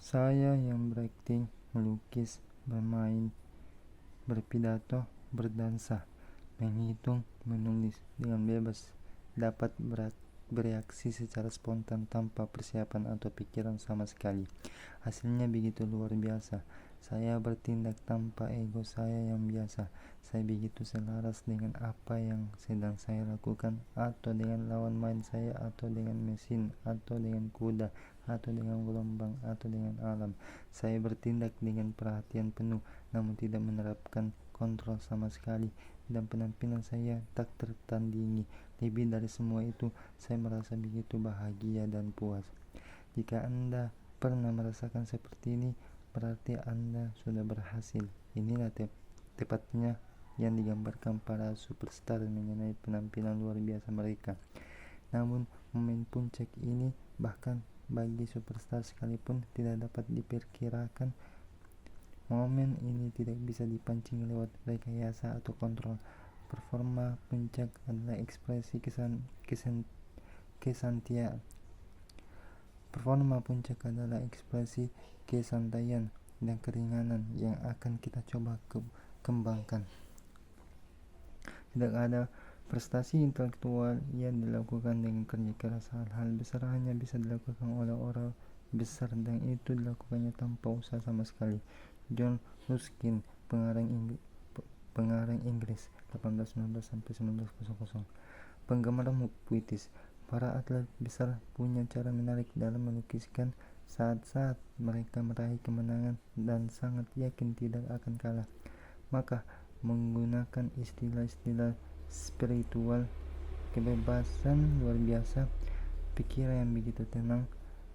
Saya yang berakting, melukis, bermain, berpidato, berdansa, menghitung, menulis dengan bebas, dapat bereaksi secara spontan tanpa persiapan atau pikiran sama sekali. Hasilnya begitu luar biasa. Saya bertindak tanpa ego saya yang biasa. Saya begitu selaras dengan apa yang sedang saya lakukan, atau dengan lawan main saya, atau dengan mesin, atau dengan kuda, atau dengan gelombang, atau dengan alam. Saya bertindak dengan perhatian penuh, namun tidak menerapkan kontrol sama sekali, dan penampilan saya tak tertandingi. Lebih dari semua itu, saya merasa begitu bahagia dan puas. Jika Anda pernah merasakan seperti ini, berarti Anda sudah berhasil. Inilah tepatnya yang digambarkan para superstar mengenai penampilan luar biasa mereka. Namun, momen puncak ini bahkan bagi superstar sekalipun tidak dapat diperkirakan. Momen ini tidak bisa dipancing lewat rekayasa atau kontrol. Performa puncak adalah ekspresi kesantaian. Performa puncak adalah ekspresi kesantaian dan keringanan yang akan kita coba kembangkan. Tidak ada prestasi intelektual yang dilakukan dengan kerja keras. Hal besar hanya bisa dilakukan oleh orang besar, dan itu dilakukannya tanpa usaha sama sekali. John Ruskin, pengarang Inggris 1819-1900. Penggemar puitis. Para atlet besar punya cara menarik dalam melukiskan saat-saat mereka meraih kemenangan dan sangat yakin tidak akan kalah. Maka menggunakan istilah-istilah spiritual, kebebasan luar biasa, pikiran yang begitu tenang,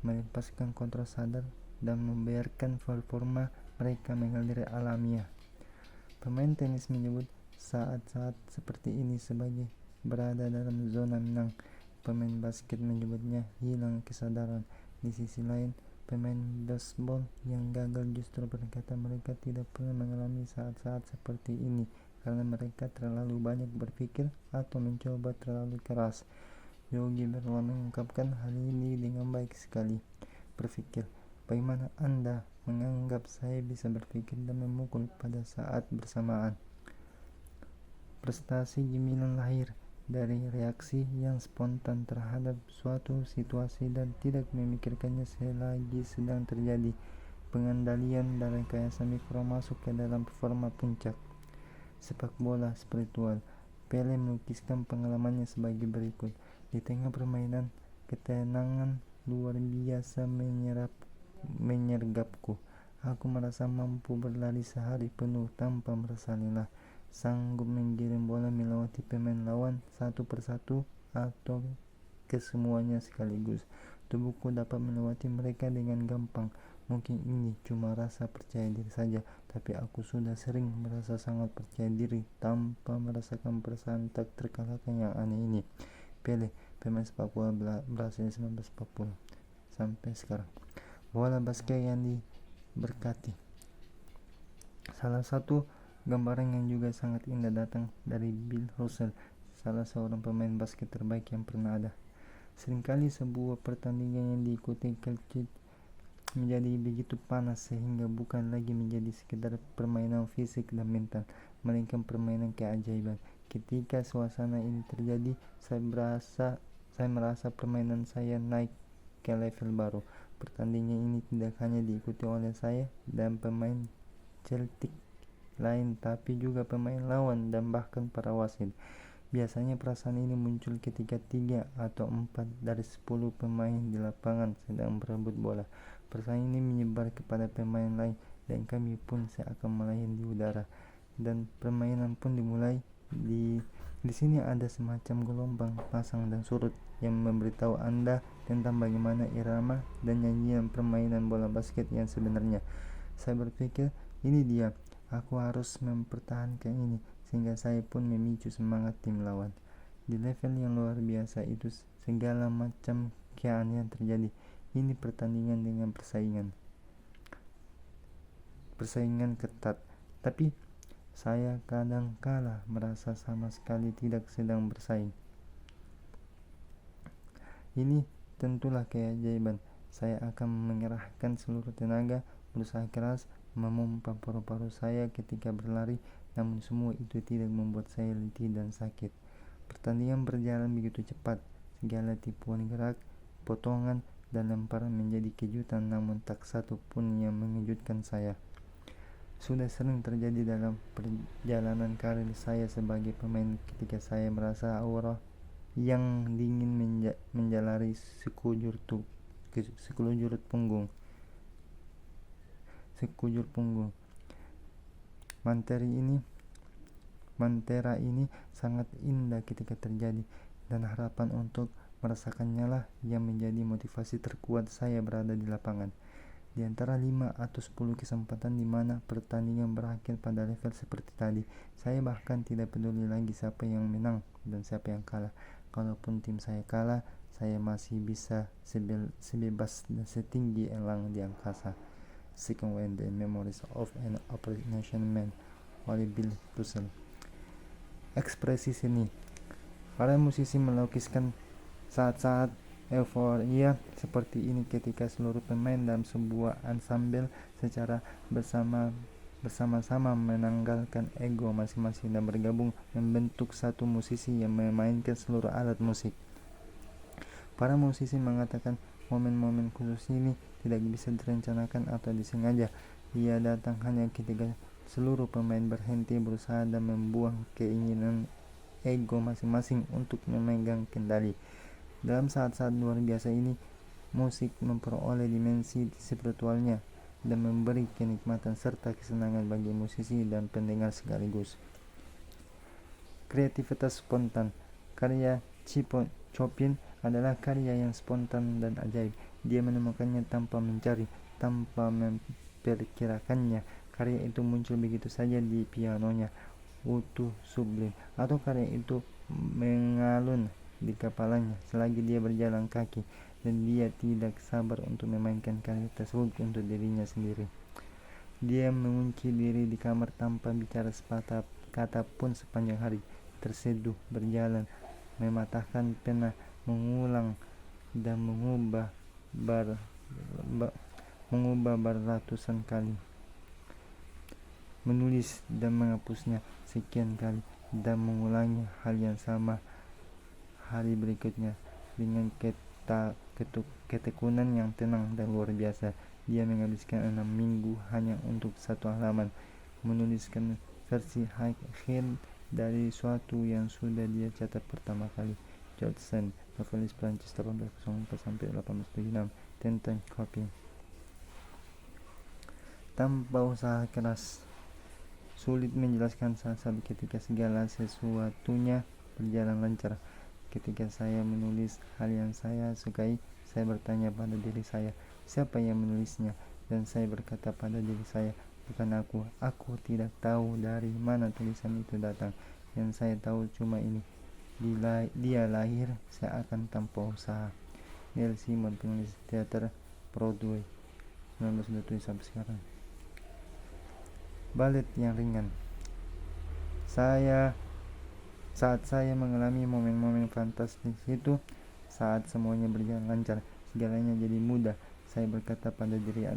melepaskan kontrol sadar, dan membiarkan performa mereka mengalir alamiah. Pemain tenis menyebut saat-saat seperti ini sebagai berada dalam zona menang. Pemain basket menyebutnya hilang kesadaran. Di sisi lain, pemain baseball yang gagal justru berkata mereka tidak pernah mengalami saat-saat seperti ini karena mereka terlalu banyak berpikir atau mencoba terlalu keras. Yogi Berra mengungkapkan hal ini dengan baik sekali. Berpikir, bagaimana Anda menganggap saya bisa berpikir dan memukul pada saat bersamaan? Prestasi gemilang lahir dari reaksi yang spontan terhadap suatu situasi dan tidak memikirkannya selagi sedang terjadi. Pengandalian dan rekayasa mikro masuk ke dalam performa puncak. Sepak bola spiritual. Pele melukiskan pengalamannya sebagai berikut. Di tengah permainan, ketenangan luar biasa menyergapku. Aku merasa mampu berlari sehari penuh tanpa merasa lelah, sanggup menggiring bola melewati pemain lawan satu persatu atau kesemuanya sekaligus. Tubuhku dapat melewati mereka dengan gampang. Mungkin ini cuma rasa percaya diri saja, tapi aku sudah sering merasa sangat percaya diri tanpa merasakan perasaan tak terkalahkan yang aneh ini. Pele, pemain sepak bola Brasil 1940 sampai sekarang. Bola basket yang diberkati. Salah satu gambaran yang juga sangat indah datang dari Bill Russell, salah seorang pemain basket terbaik yang pernah ada. Seringkali sebuah pertandingan yang diikuti Celtic menjadi begitu panas sehingga bukan lagi menjadi sekedar permainan fisik dan mental, melainkan permainan keajaiban. Ketika suasana ini terjadi, saya merasa permainan saya naik ke level baru. Pertandingan ini tidak hanya diikuti oleh saya dan pemain Celtic lain, tapi juga pemain lawan dan bahkan para wasit. Biasanya perasaan ini muncul ketika 3 atau 4 dari 10 pemain di lapangan sedang berebut bola. Perasaan ini menyebar kepada pemain lain dan kami pun seakan melayang di udara, dan permainan pun dimulai. Di sini ada semacam gelombang pasang dan surut yang memberitahu Anda tentang bagaimana irama dan nyanyian permainan bola basket yang sebenarnya. Saya berpikir, ini dia, aku harus mempertahankan ini, sehingga saya pun memicu semangat tim lawan. Di level yang luar biasa itu segala macam keanehan terjadi. Ini pertandingan dengan persaingan ketat, tapi saya kadang kala merasa sama sekali tidak sedang bersaing. Ini tentulah keajaiban. Saya akan mengerahkan seluruh tenaga, berusaha keras, memompa paru-paru saya ketika berlari, namun semua itu tidak membuat saya letih dan sakit. Pertandingan berjalan begitu cepat, segala tipuan gerak, potongan, dan lemparan menjadi kejutan, namun tak satu pun yang mengejutkan saya. Sudah sering terjadi dalam perjalanan karir saya sebagai pemain ketika saya merasa aura yang dingin menjalari sekujur punggung. Mantera ini sangat indah ketika terjadi, dan harapan untuk merasakannya lah yang menjadi motivasi terkuat saya berada di lapangan. Di antara 5 atau 10 kesempatan di mana pertandingan berakhir pada level seperti tadi, saya bahkan tidak peduli lagi siapa yang menang dan siapa yang kalah. Kalaupun tim saya kalah, saya masih bisa sebebas dan setinggi elang di angkasa. Second Wind: The Memories of an Operation Man oleh Bill Russell. Ekspresi seni. Para musisi melukiskan saat-saat euforia seperti ini ketika seluruh pemain dalam sebuah ensemble secara bersama-sama menanggalkan ego masing-masing dan bergabung membentuk satu musisi yang memainkan seluruh alat musik. Para musisi mengatakan momen-momen khusus ini tidak bisa direncanakan atau disengaja. Ia datang hanya ketika seluruh pemain berhenti berusaha dan membuang keinginan ego masing-masing untuk memegang kendali. Dalam saat-saat luar biasa ini, musik memperoleh dimensi spiritualnya dan memberi kenikmatan serta kesenangan bagi musisi dan pendengar sekaligus. Kreativitas spontan. Karya Chopin adalah karya yang spontan dan ajaib. Dia menemukannya tanpa mencari, tanpa memperkirakannya. Karya itu muncul begitu saja di pianonya, utuh, sublim, atau karya itu mengalun di kepalanya selagi dia berjalan kaki, dan dia tidak sabar untuk memainkan karya tersebut untuk dirinya sendiri. Dia mengunci diri di kamar tanpa bicara sepatah kata pun sepanjang hari, terseduh, berjalan, mematahkan pena, mengulang dan mengubah beratusan kali, menulis dan menghapusnya sekian kali, dan mengulangi hal yang sama hari berikutnya dengan ketekunan yang tenang dan luar biasa. Dia menghabiskan 6 minggu hanya untuk satu halaman, menuliskan versi akhir dari suatu yang sudah dia catat pertama kali. George Sand, novelis Prancis 1804-1876, tentang kopi. Tanpa usaha keras, sulit menjelaskan saat-saat ketika segala sesuatunya berjalan lancar. Ketika saya menulis hal yang saya sukai, saya bertanya pada diri saya, siapa yang menulisnya? Dan saya berkata pada diri saya, bukan aku. Aku tidak tahu dari mana tulisan itu datang. Yang saya tahu cuma ini, dia lahir seakan tanpa usaha. Neil Simon, penulis teater Broadway, 1927 sampai sekarang. Balet yang ringan. Saat saya mengalami momen-momen fantastis itu, saat semuanya berjalan lancar, segalanya jadi mudah, saya berkata pada diri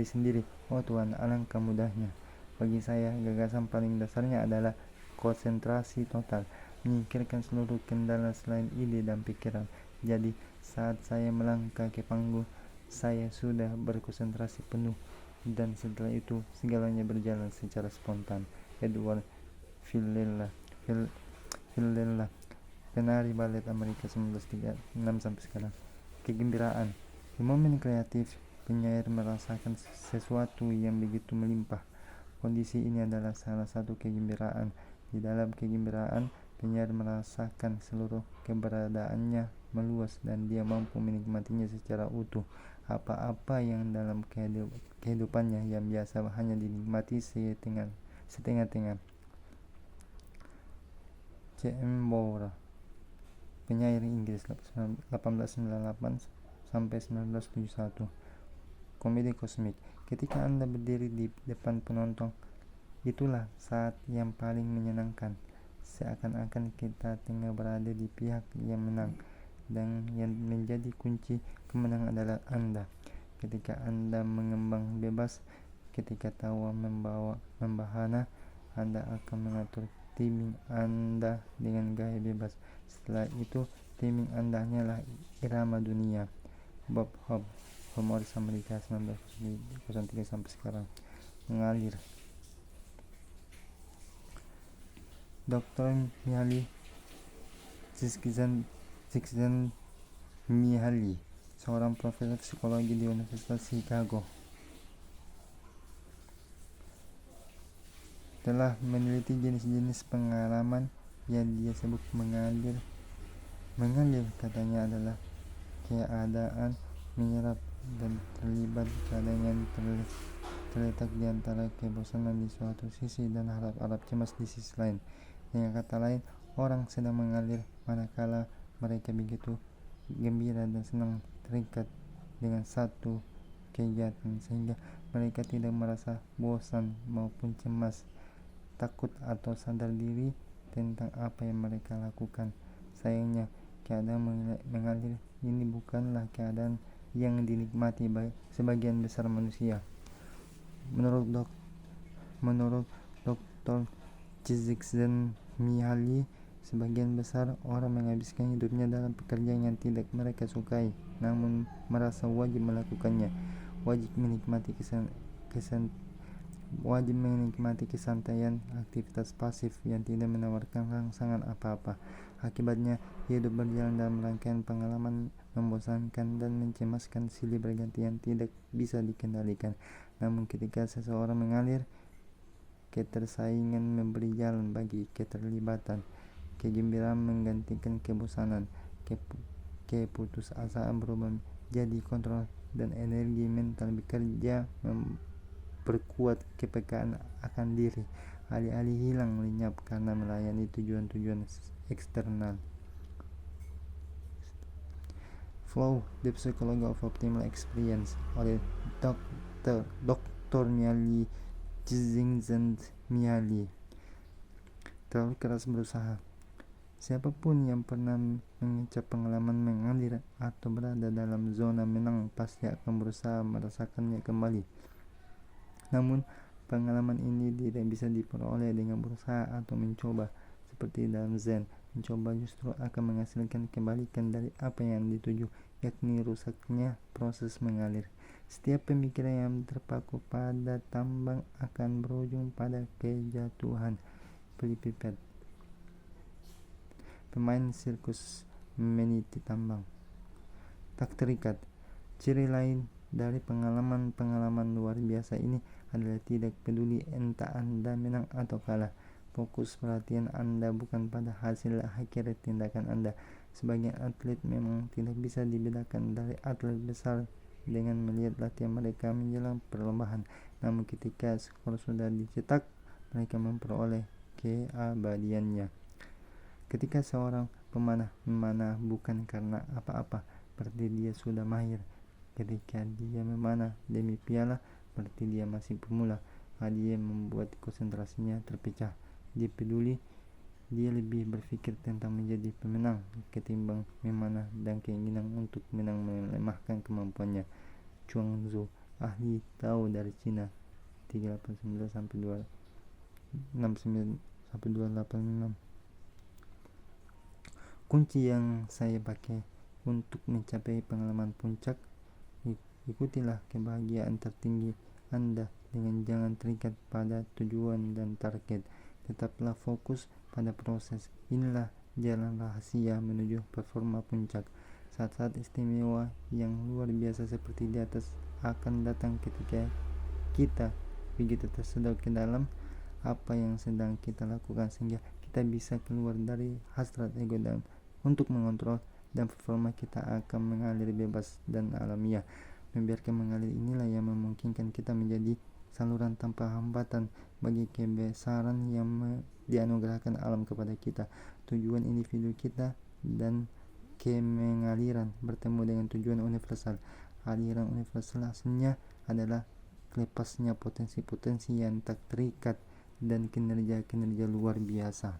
sendiri, oh Tuhan, alangkah mudahnya. Bagi saya, gagasan paling dasarnya adalah konsentrasi total, menyingkirkan seluruh kendala selain ide dan pikiran. Jadi, saat saya melangkah ke panggung, saya sudah berkonsentrasi penuh, dan setelah itu segalanya berjalan secara spontan. Edward Villella, penari balet Amerika 1936 sampai sekarang. Kegembiraan. Di momen kreatif, penyair merasakan sesuatu yang begitu melimpah. Kondisi ini adalah salah satu kegembiraan. Di dalam kegembiraan, penyair merasakan seluruh keberadaannya meluas dan dia mampu menikmatinya secara utuh. Apa-apa yang dalam kehidupannya yang biasa hanya dinikmati setengah-tengah. C.M. Bora, penyair Inggris 1898 sampai 1971. Komedi kosmik. Ketika Anda berdiri di depan penonton, itulah saat yang paling menyenangkan. Seakan-akan kita tengah berada di pihak yang menang, dan yang menjadi kunci kemenangan adalah Anda. ketika Anda mengembang bebas. Ketika tawa membahana, Anda akan mengatur timing Anda dengan gaya bebas. Setelah itu, timing Anda hanyalah irama dunia. Bob Hope, humoris Amerika 1903 sampai sekarang. Mengalir. Dr. Mihaly Csikszentmihalyi, seorang profesor psikologi di Universitas Chicago, telah meneliti jenis-jenis pengalaman yang dia sebut mengalir. Mengalir katanya adalah keadaan menyerap dan terlibat keadaan yang terletak di antara kebosanan di suatu sisi dan harap-harap cemas di sisi lain. Dengan kata lain, orang sedang mengalir manakala mereka begitu gembira dan senang terikat dengan satu kegiatan sehingga mereka tidak merasa bosan maupun cemas, takut atau sadar diri tentang apa yang mereka lakukan. Sayangnya, keadaan mengalir ini bukanlah keadaan yang dinikmati sebagian besar manusia. Menurut Dr. Csikszentmihalyi, sebagian besar orang menghabiskan hidupnya dalam pekerjaan yang tidak mereka sukai, namun merasa wajib melakukannya. Wajib menikmati kesantaian, aktivitas pasif yang tidak menawarkan rangsangan apa-apa. Akibatnya, hidup berjalan dalam rangkaian pengalaman membosankan dan mencemaskan silih berganti yang tidak bisa dikendalikan. Namun ketika seseorang mengalir, ketersaingan memberi jalan bagi keterlibatan, kegembiraan menggantikan kebosanan, keputusasaan berubah jadi kontrol, dan energi mental bekerja memperkuat kepekaan akan diri, alih-alih hilang lenyap karena melayani tujuan-tujuan eksternal. Flow, The Psychology of Optimal Experience oleh Dr. Mihaly Csikszentmihalyi. Terlalu keras berusaha. Siapapun yang pernah mengecap pengalaman mengalir atau berada dalam zona menang pasti akan berusaha merasakannya kembali. Namun, pengalaman ini tidak bisa diperoleh dengan berusaha atau mencoba. Seperti dalam Zen, mencoba justru akan menghasilkan kebalikan dari apa yang dituju, yakni rusaknya proses mengalir. Setiap pemikiran yang terpaku pada tambang akan berujung pada kejatuhan. Pelipipet, pemain sirkus meniti tambang. Tak terikat. Ciri lain dari pengalaman luar biasa ini adalah tidak peduli entah Anda menang atau kalah. Fokus perhatian Anda bukan pada hasil akhir tindakan Anda. Sebagian atlet memang tidak bisa dibedakan dari atlet besar dengan melihat latihan mereka menjelang perlombaan. Namun ketika skor sudah dicetak, mereka memperoleh keabadiannya. Ketika seorang pemanah memanah bukan karena apa-apa, berarti dia sudah mahir. Ketika dia memanah demi piala, berarti dia masih pemula. Dia membuat konsentrasinya terpecah. Dia lebih berpikir tentang menjadi pemenang ketimbang memanah, dan keinginan untuk menang melemahkan kemampuannya. Chuang Tzu, ahli Tao dari Cina, 389-286. Kunci yang saya pakai untuk mencapai pengalaman puncak: ikutilah kebahagiaan tertinggi Anda dengan jangan terikat pada tujuan dan target. Tetaplah fokus pada proses. Inilah jalan rahasia menuju performa puncak. Saat-saat istimewa yang luar biasa seperti di atas akan datang ketika kita begitu tersedot ke dalam apa yang sedang kita lakukan sehingga kita bisa keluar dari hasrat ego dan untuk mengontrol, dan performa kita akan mengalir bebas dan alamiah. Membiarkan mengalir inilah yang memungkinkan kita menjadi saluran tanpa hambatan bagi kebesaran yang dianugerahkan alam kepada kita. Tujuan individu kita dan kemengaliran bertemu dengan tujuan universal. Aliran universal aslinya adalah lepasnya potensi-potensi yang tak terikat dan kinerja-kinerja luar biasa.